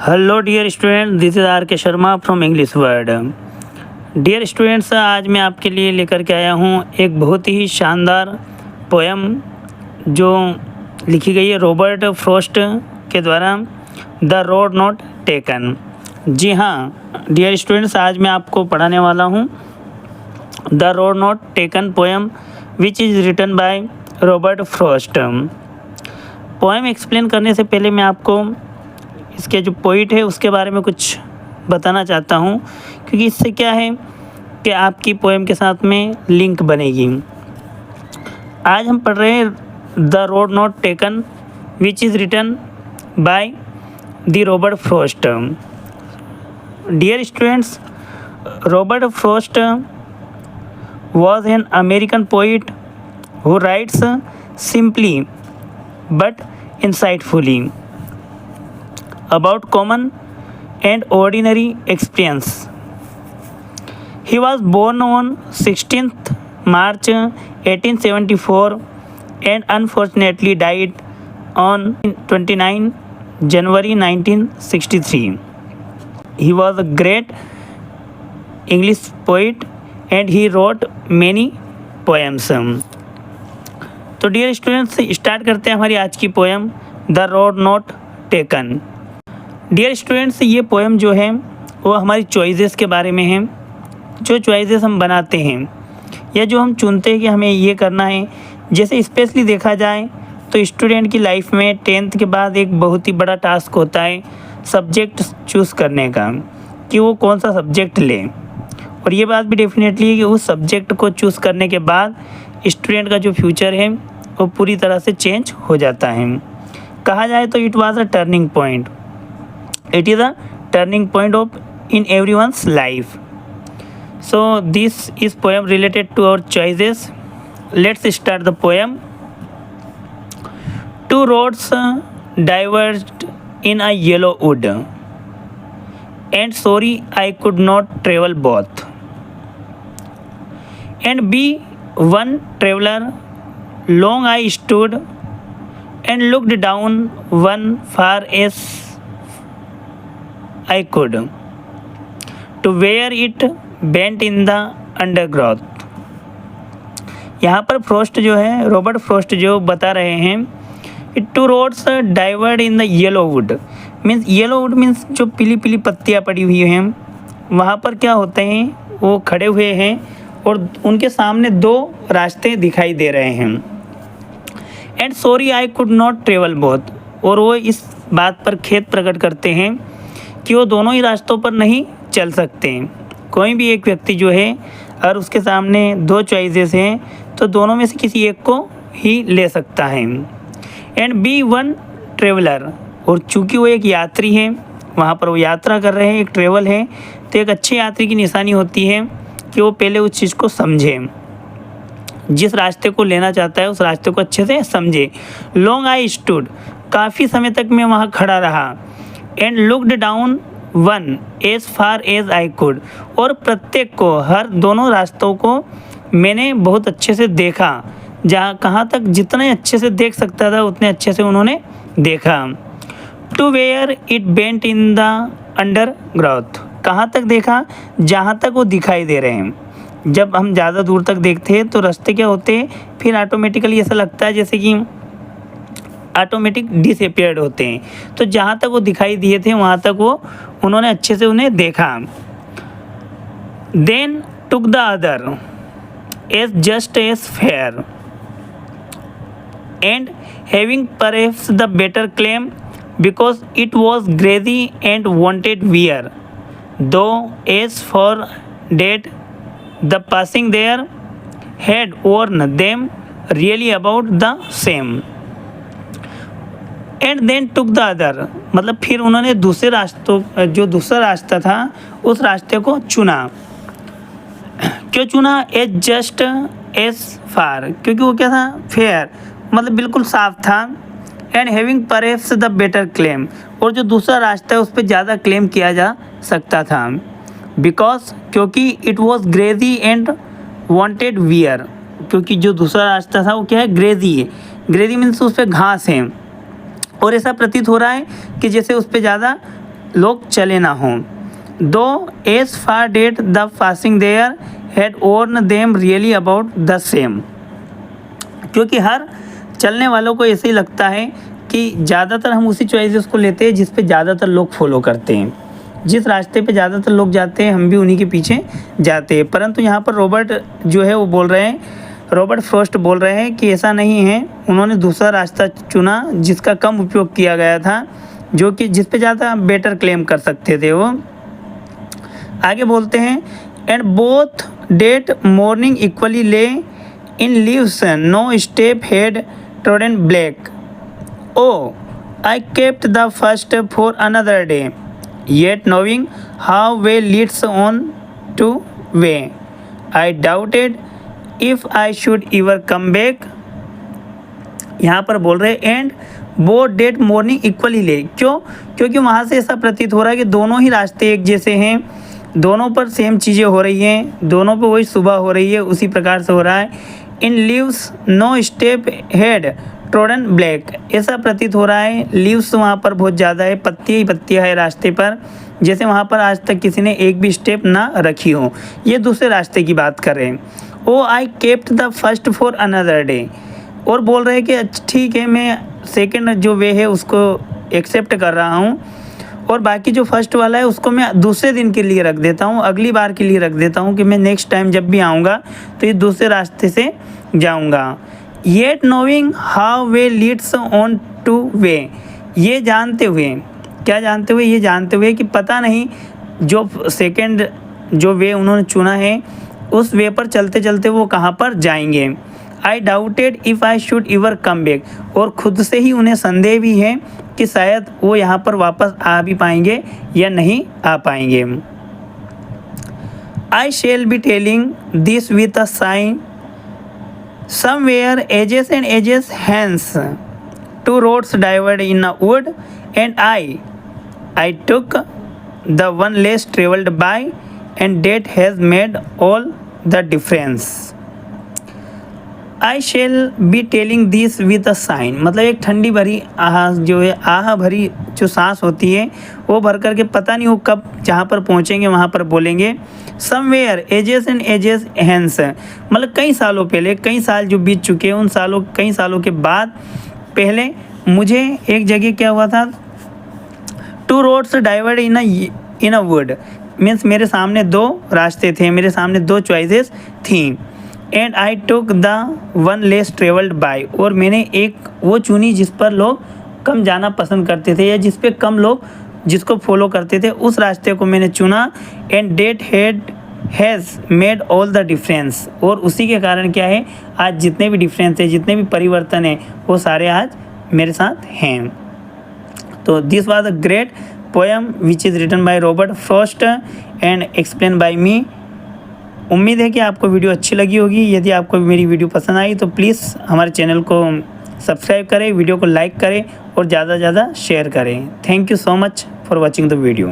Hello dear student, this is R K Sharma from English word. Dear students, आज मैं आपके लिए लेकर के आया हूँ एक बहुत ही शानदार पोएम जो लिखी गई है रॉबर्ट फ्रॉस्ट के द्वारा, द रोड नॉट टेकन। जी हाँ डियर स्टूडेंट्स, आज मैं आपको पढ़ाने वाला हूँ the road not taken poem which is written by Robert Frost. Poem explain करने से पहले मैं आपको इसके जो पोइट है उसके बारे में कुछ बताना चाहता हूँ, क्योंकि इससे क्या है कि आपकी पोएम के साथ में लिंक बनेगी। आज हम पढ़ रहे हैं the road not taken which is written by the Robert Frost. Dear students, Robert Frost was an American poet who writes simply but insightfully about common and ordinary experience. He was born on 16th March 1874 and unfortunately died on 29 January 1963. He was a great English poet and he wrote many poems. तो dear students, start करते हैं हमारी आज की poem the road not taken. Dear students, ये poem जो है वो हमारी चॉइसेस के बारे में है। जो चॉइसेस हम बनाते हैं या जो हम चुनते हैं कि हमें ये करना है, जैसे स्पेशली देखा जाए तो स्टूडेंट की लाइफ में 10th के बाद एक बहुत ही बड़ा टास्क होता है सब्जेक्ट चूज़ करने का, कि वो कौन सा सब्जेक्ट ले। और ये बात भी डेफिनेटली है कि उस सब्जेक्ट को चूज़ करने के बाद स्टूडेंट का जो फ्यूचर है वो पूरी तरह से चेंज हो जाता है। कहा जाए तो it was a turning point, it is a turning point of in everyone's life. So this is poem related to our choices. Let's start the poem. Two roads diverged in a yellow wood, and sorry I could not travel both. And be one traveler, long I stood and looked down one far as I could, to where it bent in the undergrowth. यहाँ पर Frost जो है, Robert Frost जो बता रहे हैं, two roads diverged in the yellow wood. Means yellow wood means जो पीली पीली पत्तियाँ पड़ी हुई हैं, वहाँ पर क्या होते हैं, वो खड़े हुए हैं और उनके सामने दो रास्ते दिखाई दे रहे हैं। And sorry I could not travel both, और वो इस बात पर खेद प्रकट करते हैं कि वो दोनों ही रास्तों पर नहीं चल सकते। कोई भी एक व्यक्ति जो है और उसके सामने दो चॉइसेस हैं तो दोनों में से किसी एक को ही ले सकता है। एंड बी वन ट्रेवलर, और चूँकि वो एक यात्री है, वहाँ पर वो यात्रा कर रहे हैं, एक ट्रेवल है, तो एक अच्छे यात्री की निशानी होती है कि वो पहले उस चीज़ को समझे, जिस रास्ते को लेना चाहता है उस रास्ते को अच्छे से समझे। लॉन्ग आई स्टूड, काफ़ी समय तक मैं वहाँ खड़ा रहा। And looked down one as far as I could, और प्रत्येक को, हर दोनों रास्तों को मैंने बहुत अच्छे से देखा, जहाँ कहाँ तक जितने अच्छे से देख सकता था उतने अच्छे से उन्होंने देखा। To where it bent in the undergrowth, कहाँ तक देखा, जहाँ तक वो दिखाई दे रहे हैं। जब हम ज़्यादा दूर तक देखते हैं तो रास्ते क्या होते हैं, फिर ऑटोमेटिकली ऐसा लगता है जैसे कि ऑटोमेटिक डिसअपियर्ड होते हैं। तो जहाँ तक वो दिखाई दिए थे वहाँ तक वो उन्होंने अच्छे से उन्हें देखा। Then took the other as just as fair, and having perhaps the better claim because it was greasy and wanted wear, though as for that the passing there had worn them really about the same. And then took the other, मतलब फिर उन्होंने दूसरे रास्तों, जो दूसरा रास्ता था उस रास्ते को चुना। क्यों चुना? एज जस्ट एज फार, क्योंकि वो क्या था, फेयर, मतलब बिल्कुल साफ था। And having perhaps the better claim, और जो दूसरा रास्ता है उस पर ज़्यादा क्लेम किया जा सकता था। बिकॉज, क्योंकि it was greasy and wanted wear, क्योंकि जो दूसरा रास्ता था वो क्या है, ग्रेजी है। ग्रेजी मीन्स उस पर घास है, और ऐसा प्रतीत हो रहा है कि जैसे उस पर ज़्यादा लोग चले ना हों। Though as for that the passing there had worn them really about the same, क्योंकि हर चलने वालों को ऐसे ही लगता है कि ज़्यादातर हम उसी चॉइसेस को लेते हैं जिस पे ज़्यादातर लोग फॉलो करते हैं, जिस रास्ते पे ज़्यादातर लोग जाते हैं हम भी उन्हीं के पीछे जाते हैं। परंतु यहाँ पर रॉबर्ट जो है वो बोल रहे हैं, रॉबर्ट फ्रॉस्ट बोल रहे हैं कि ऐसा नहीं है, उन्होंने दूसरा रास्ता चुना जिसका कम उपयोग किया गया था, जो कि जिस पे ज़्यादा बेटर क्लेम कर सकते थे वो। आगे बोलते हैं and both that morning equally lay in leaves no step had trodden black oh I kept the first for another day yet knowing how way leads on to way I doubted if I should ever come back. यहाँ पर बोल रहे and both that morning equally lay, क्यों? क्योंकि वहाँ से ऐसा प्रतीत हो रहा है कि दोनों ही रास्ते एक जैसे हैं, दोनों पर सेम चीज़ें हो रही हैं, दोनों पर वही सुबह हो रही है, उसी प्रकार से हो रहा है। In leaves no step had trodden black, ऐसा प्रतीत हो रहा है लीव्स वहाँ पर बहुत ज़्यादा है, पत्तियाँ ही पत्तियाँ है रास्ते पर, जैसे वहाँ पर आज तक किसी ने एक भी स्टेप ना रखी हो। ये दूसरे रास्ते की बात कर रहे हैं। Oh I kept the first for another day, और बोल रहे हैं कि ठीक है मैं सेकंड जो वे है उसको एक्सेप्ट कर रहा हूँ, और बाकी जो फर्स्ट वाला है उसको मैं दूसरे दिन के लिए रख देता हूँ, अगली बार के लिए रख देता हूँ कि मैं नेक्स्ट टाइम जब भी आऊँगा तो ये दूसरे रास्ते से जाऊँगा। Yet knowing how way leads on to वे, ये जानते हुए, क्या जानते हुए? ये जानते हुए कि पता नहीं जो सेकंड जो वे उन्होंने चुना है उस वे पर चलते चलते वो कहाँ पर जाएंगे। आई doubted if I should ever come back, और ख़ुद से ही उन्हें संदेह भी है कि शायद वो यहाँ पर वापस आ भी पाएंगे या नहीं आ पाएंगे। I shall be telling this with a sign somewhere ages and ages hence two roads diverged in a wood and I took the one less travelled by and that has made all the difference. I shall be telling this with a sign, मतलब एक ठंडी भरी आह जो है, आह भरी जो सांस होती है वो भर करके पता नहीं वो कब जहाँ पर पहुँचेंगे वहाँ पर बोलेंगे। Somewhere ages and ages hence, मतलब कई सालों पहले, कई साल जो बीत चुके हैं उन सालों, कई सालों के बाद पहले मुझे एक जगह क्या हुआ था, two roads diverged in a wood, means मेरे सामने दो रास्ते थे, मेरे सामने दो चॉइसेस थी। And I took the one less travelled bye, और मैंने एक वो चुनी जिस पर लोग कम जाना पसंद करते थे या जिस पे कम लोग जिसको फॉलो करते थे, उस रास्ते को मैंने चुना। And that has made all the difference, और उसी के कारण क्या है आज जितने भी डिफरेंस है, जितने भी परिवर्तन है वो सारे आज मेरे साथ हैं। तो this was a great poem which is written by Robert Frost and explain by me. उम्मीद है कि आपको वीडियो अच्छी लगी होगी। यदि आपको मेरी वीडियो पसंद आई तो प्लीज़ हमारे चैनल को सब्सक्राइब करें, वीडियो को लाइक करें और ज़्यादा से ज़्यादा शेयर करें। Thank you so much for watching the video.